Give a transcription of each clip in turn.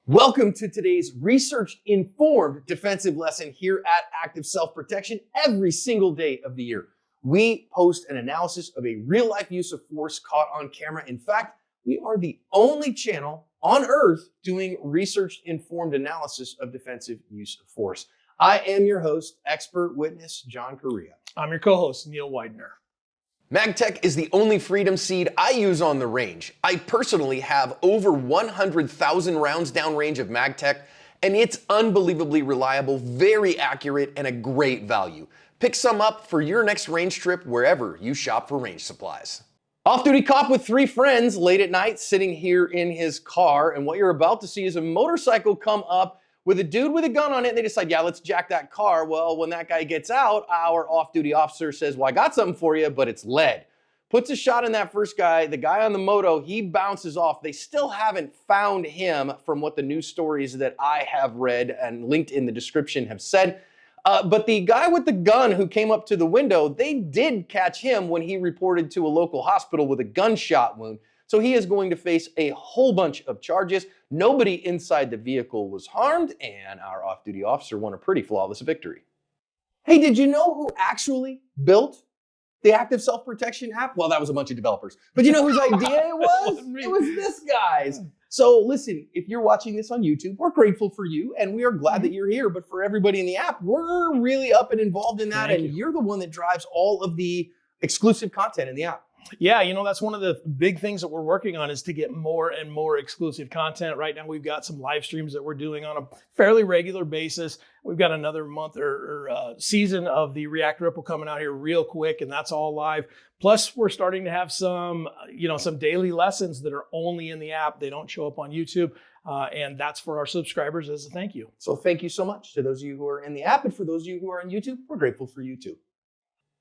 Welcome to today's research-informed defensive lesson here at Active Self-Protection. Every single day of the year, we post an analysis of a real-life use of force caught on camera. In fact, we are the only channel on earth doing research-informed analysis of defensive use of force. I am your host, expert witness John Correa. I'm your co-host, Neil Widener. MagTech is the only freedom seed I use on the range. I personally have over 100,000 rounds downrange of MagTech, and it's unbelievably reliable, very accurate, and a great value. Pick some up for your next range trip wherever you shop for range supplies. Off-duty cop with three friends late at night sitting here in his car, and what you're about to see is a motorcycle come up with a dude with a gun on it, and they decide, yeah, let's jack that car. Well, when that guy gets out, our off-duty officer says, well, I got something for you, but it's lead. Puts a shot in that first guy. The guy on the moto, he bounces off. They still haven't found him from what the news stories that I have read and linked in the description have said. But the guy with the gun who came up to the window, they did catch him when he reported to a local hospital with a gunshot wound. So he is going to face a whole bunch of charges. Nobody inside the vehicle was harmed, and our off-duty officer won a pretty flawless victory. Hey, did you know who actually built the Active Self-Protection app? Well, that was a bunch of developers. But you know whose idea it was? It was this guy's. So listen, if you're watching this on YouTube, we're grateful for you, and we are glad that you're here. But for everybody in the app, we're really up and involved in that, and you're the one that drives all of the exclusive content in the app. Yeah, you know, that's one of the big things that we're working on is to get more and more exclusive content. Right now, we've got some live streams that we're doing on a fairly regular basis. We've got another month or season of the React Ripple coming out here real quick, and that's all live. Plus, we're starting to have some, some daily lessons that are only in the app. They don't show up on YouTube, and that's for our subscribers as a thank you. So thank you so much to those of you who are in the app, and for those of you who are on YouTube, we're grateful for you too.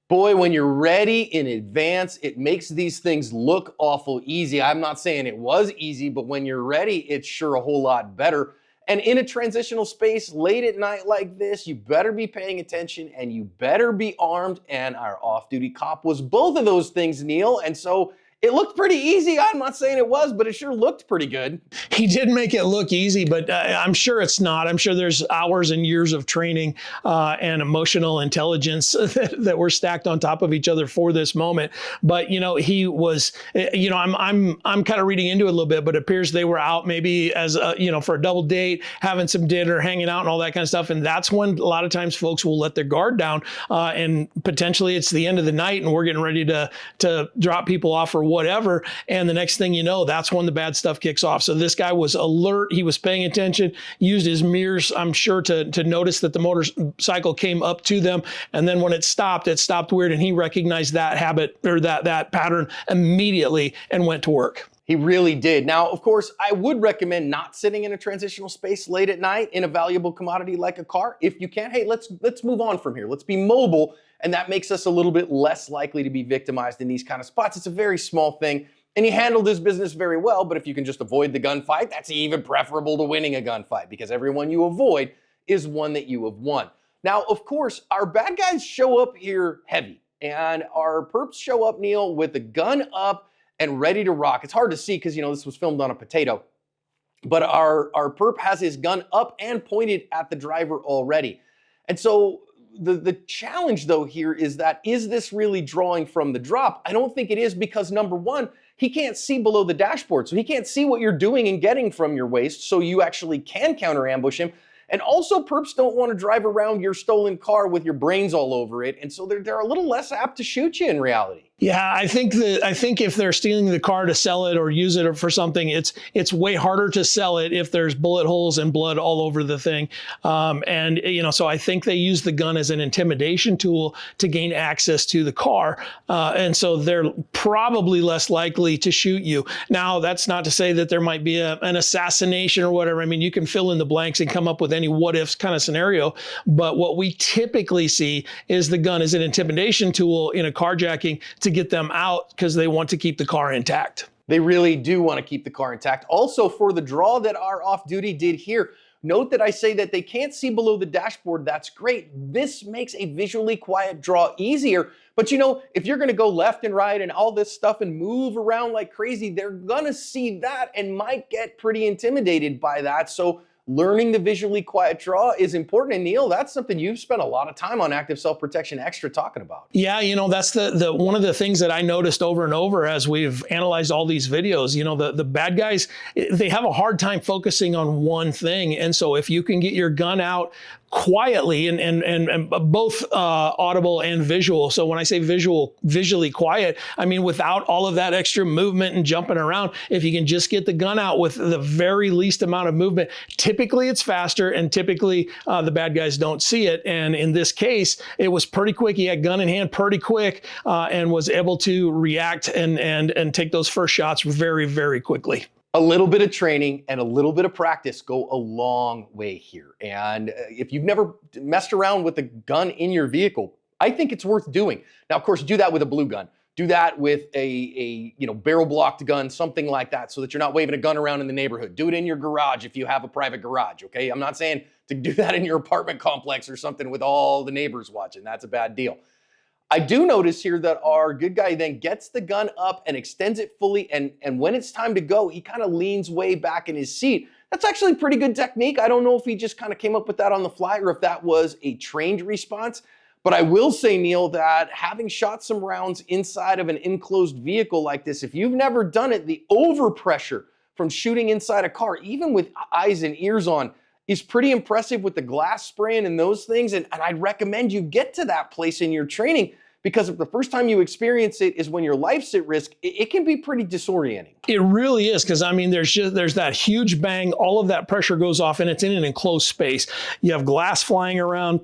Boy, when you're ready in advance, it makes these things look awful easy. I'm not saying it was easy, but when you're ready, it's sure a whole lot better. And in a transitional space late at night like this, you better be paying attention and you better be armed. And our off-duty cop was both of those things, Neil. And so it looked pretty easy. I'm not saying it was, but it sure looked pretty good. He did make it look easy, but I'm sure it's not. I'm sure there's hours and years of training and emotional intelligence that were stacked on top of each other for this moment. But, he was, I'm kind of reading into it a little bit, but it appears they were out maybe as, for a double date, having some dinner, hanging out and all that kind of stuff. And that's when a lot of times folks will let their guard down and potentially it's the end of the night and we're getting ready to drop people off or whatever. And the next thing you know, that's when the bad stuff kicks off. So this guy was alert. He was paying attention, used his mirrors, I'm sure, to notice that the motorcycle came up to them. And then when it stopped weird. And he recognized that habit or that pattern immediately and went to work. He really did. Now, of course, I would recommend not sitting in a transitional space late at night in a valuable commodity like a car. If you can, hey, let's move on from here. Let's be mobile. And that makes us a little bit less likely to be victimized in these kind of spots. It's a very small thing. And he handled his business very well. But if you can just avoid the gunfight, that's even preferable to winning a gunfight because every one you avoid is one that you have won. Now, of course, our bad guys show up here heavy. And our perps show up, Neil, with the gun up and ready to rock. It's hard to see because, this was filmed on a potato. But our perp has his gun up and pointed at the driver already. And so the challenge, though, here is this really drawing from the drop? I don't think it is because, number one, he can't see below the dashboard. So he can't see what you're doing and getting from your waist. So you actually can counter ambush him. And also, perps don't want to drive around your stolen car with your brains all over it. And so they're a little less apt to shoot you in reality. Yeah, I think if they're stealing the car to sell it or use it for something, it's way harder to sell it if there's bullet holes and blood all over the thing. So I think they use the gun as an intimidation tool to gain access to the car. And so they're probably less likely to shoot you. Now, that's not to say that there might be an assassination or whatever. I mean, you can fill in the blanks and come up with any what ifs kind of scenario. But what we typically see is the gun as an intimidation tool in a carjacking to get them out because they want to keep the car intact. They really do want to keep the car intact. Also, for the draw that our off-duty did here, Note that I say that they can't see below the dashboard. That's great. This makes a visually quiet draw easier. But you know, if you're gonna go left and right and all this stuff and move around like crazy, they're gonna see that and might get pretty intimidated by that. So learning the visually quiet draw is important. And Neil, that's something you've spent a lot of time on Active Self-Protection Extra talking about. Yeah, you know, that's the one of the things that I noticed over and over as we've analyzed all these videos. You know, the bad guys, they have a hard time focusing on one thing. And so if you can get your gun out quietly and both audible and visual. So when I say visually quiet, I mean without all of that extra movement and jumping around. If you can just get the gun out with the very least amount of movement, typically it's faster, and typically the bad guys don't see it. And in this case, it was pretty quick. He had gun in hand pretty quick and was able to react and take those first shots very, very quickly. A little bit of training and a little bit of practice go a long way here. And if you've never messed around with a gun in your vehicle, I think it's worth doing. Now, of course, do that with a blue gun. Do that with a barrel blocked gun, something like that, so that you're not waving a gun around in the neighborhood. Do it in your garage if you have a private garage, okay? I'm not saying to do that in your apartment complex or something with all the neighbors watching. That's a bad deal. I do notice here that our good guy then gets the gun up and extends it fully, and when it's time to go, he kind of leans way back in his seat. That's actually pretty good technique. I don't know if he just kind of came up with that on the fly or if that was a trained response, but I will say, Neil, that having shot some rounds inside of an enclosed vehicle like this, if you've never done it, the overpressure from shooting inside a car, even with eyes and ears on, is pretty impressive with the glass spraying and those things, and I'd recommend you get to that place in your training, because if the first time you experience it is when your life's at risk, it can be pretty disorienting. It really is, because I mean, there's that huge bang, all of that pressure goes off, and it's in an enclosed space. You have glass flying around.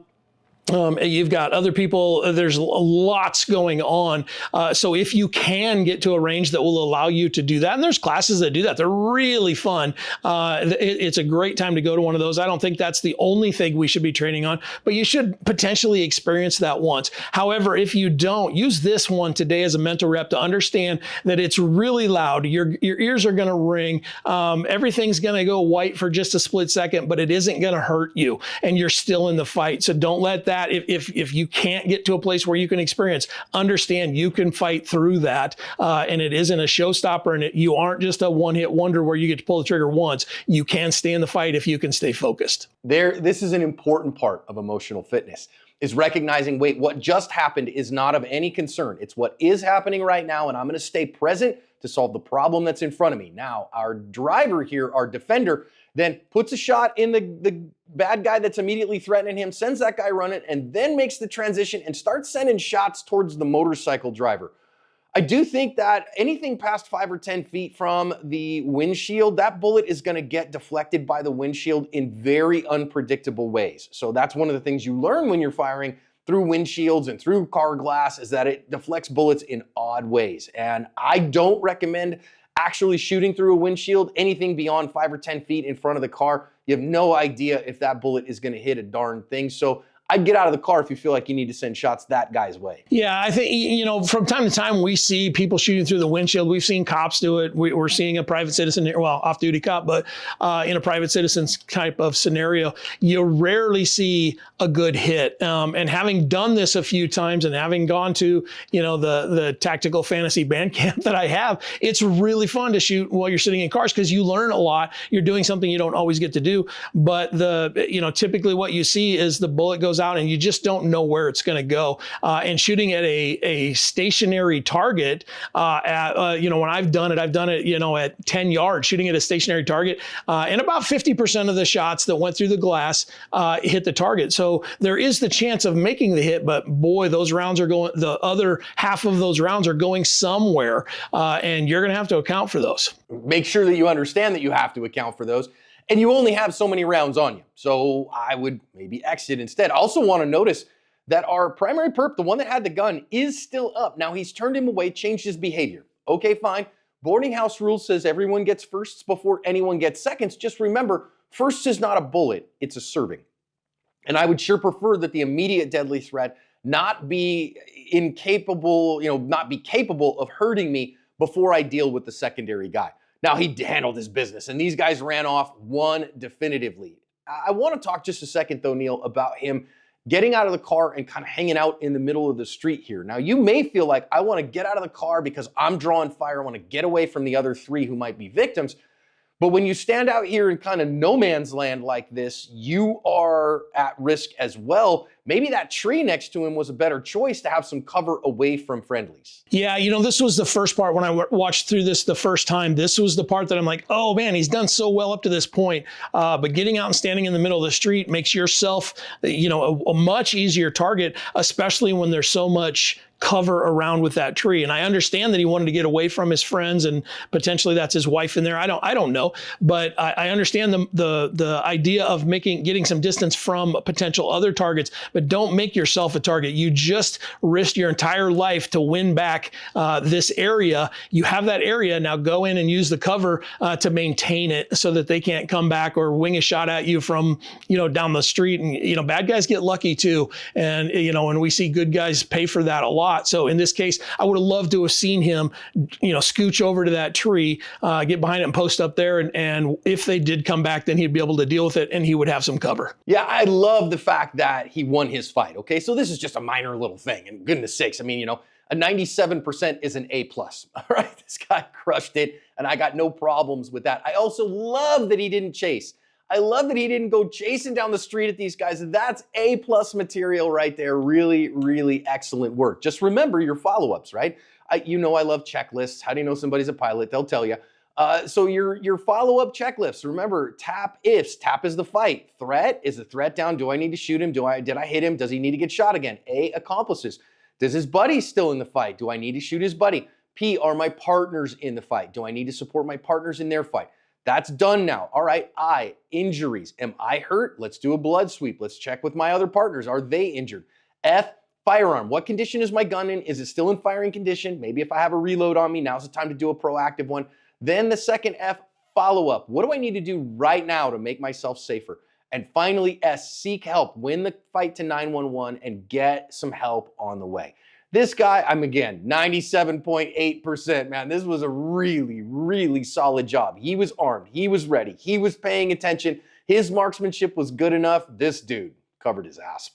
You've got other people, there's lots going on. So if you can get to a range that will allow you to do that, and there's classes that do that, they're really fun. It's a great time to go to one of those. I don't think that's the only thing we should be training on, but you should potentially experience that once. However, if you don't, use this one today as a mental rep to understand that it's really loud. Your ears are going to ring. Everything's going to go white for just a split second, but it isn't going to hurt you, and you're still in the fight. So don't let that. If you can't get to a place where you can experience, understand you can fight through that, and it isn't a showstopper, and you aren't just a one-hit wonder where you get to pull the trigger once. You can stay in the fight if you can stay focused. This is an important part of emotional fitness, is recognizing, wait, what just happened is not of any concern. It's what is happening right now, and I'm going to stay present to solve the problem that's in front of me. Now, our driver here, our defender, then puts a shot in the bad guy that's immediately threatening him, sends that guy running, and then makes the transition and starts sending shots towards the motorcycle driver. I do think that anything past 5 or 10 feet from the windshield, that bullet is going to get deflected by the windshield in very unpredictable ways. So that's one of the things you learn when you're firing through windshields and through car glass, is that it deflects bullets in odd ways. And I don't recommend actually shooting through a windshield anything beyond 5 or 10 feet in front of the car. You have no idea if that bullet is going to hit a darn thing. So I'd get out of the car if you feel like you need to send shots that guy's way. Yeah, I think, you know, from time to time we see people shooting through the windshield. We've seen cops do it. We're seeing a private citizen, well, off-duty cop, but in a private citizen's type of scenario, you rarely see a good hit. And having done this a few times and having gone to, you know, the tactical fantasy band camp that I have, it's really fun to shoot while you're sitting in cars because you learn a lot. You're doing something you don't always get to do. But typically what you see is the bullet goes out and you just don't know where it's going to go. And shooting at a stationary target, when I've done it, at 10 yards, shooting at a stationary target, and about 50% of the shots that went through the glass hit the target. So there is the chance of making the hit, but boy, those rounds are going, the other half of those rounds are going somewhere, and you're going to have to account for those. Make sure that you understand that you have to account for those. And you only have so many rounds on you. So I would maybe exit instead. I also want to notice that our primary perp, the one that had the gun, is still up. Now he's turned him away, changed his behavior. Okay, fine. Boarding house rule says everyone gets firsts before anyone gets seconds. Just remember, firsts is not a bullet, it's a serving. And I would sure prefer that the immediate deadly threat not be capable of hurting me before I deal with the secondary guy. Now, he handled his business, and these guys ran off one definitively. I want to talk just a second, though, Neil, about him getting out of the car and kind of hanging out in the middle of the street here. Now, you may feel like I want to get out of the car because I'm drawing fire. I want to get away from the other three who might be victims. But when you stand out here in kind of no man's land like this, you are at risk as well. Maybe that tree next to him was a better choice to have some cover away from friendlies. Yeah, this was the first part when I watched through this the first time. This was the part that I'm like, oh man, he's done so well up to this point. But getting out and standing in the middle of the street makes yourself, a much easier target, especially when there's so much cover around with that tree. And I understand that he wanted to get away from his friends and potentially that's his wife in there. I don't know, but I understand the idea of getting some distance from potential other targets, but don't make yourself a target. You just risked your entire life to win back this area. You have that area, now go in and use the cover to maintain it so that they can't come back or wing a shot at you from, down the street. And, bad guys get lucky too. And, and we see good guys pay for that a lot. So in this case, I would have loved to have seen him, scooch over to that tree, get behind it and post up there. And if they did come back, then he'd be able to deal with it and he would have some cover. Yeah, I love the fact that he won his fight. Okay, so this is just a minor little thing. And goodness sakes, I mean, a 97% is an A+. All right, this guy crushed it, and I got no problems with that. I also love that he didn't chase. I love that he didn't go chasing down the street at these guys. That's A+ material right there. Really, really excellent work. Just remember your follow-ups, right? I love checklists. How do you know somebody's a pilot? They'll tell you. So your follow-up checklists, remember, tap ifs. Tap is the fight. Threat, is the threat down? Do I need to shoot him? Did I hit him? Does he need to get shot again? A, accomplices. Does his buddy still in the fight? Do I need to shoot his buddy? P, are my partners in the fight? Do I need to support my partners in their fight? That's done now. All right, I, injuries. Am I hurt? Let's do a blood sweep. Let's check with my other partners. Are they injured? F, firearm. What condition is my gun in? Is it still in firing condition? Maybe if I have a reload on me, now's the time to do a proactive one. Then the second F, follow-up. What do I need to do right now to make myself safer? And finally, S, seek help. Win the fight to 911 and get some help on the way. This guy, I'm again, 97.8%, man. This was a really, really solid job. He was armed. He was ready. He was paying attention. His marksmanship was good enough. This dude covered his ass.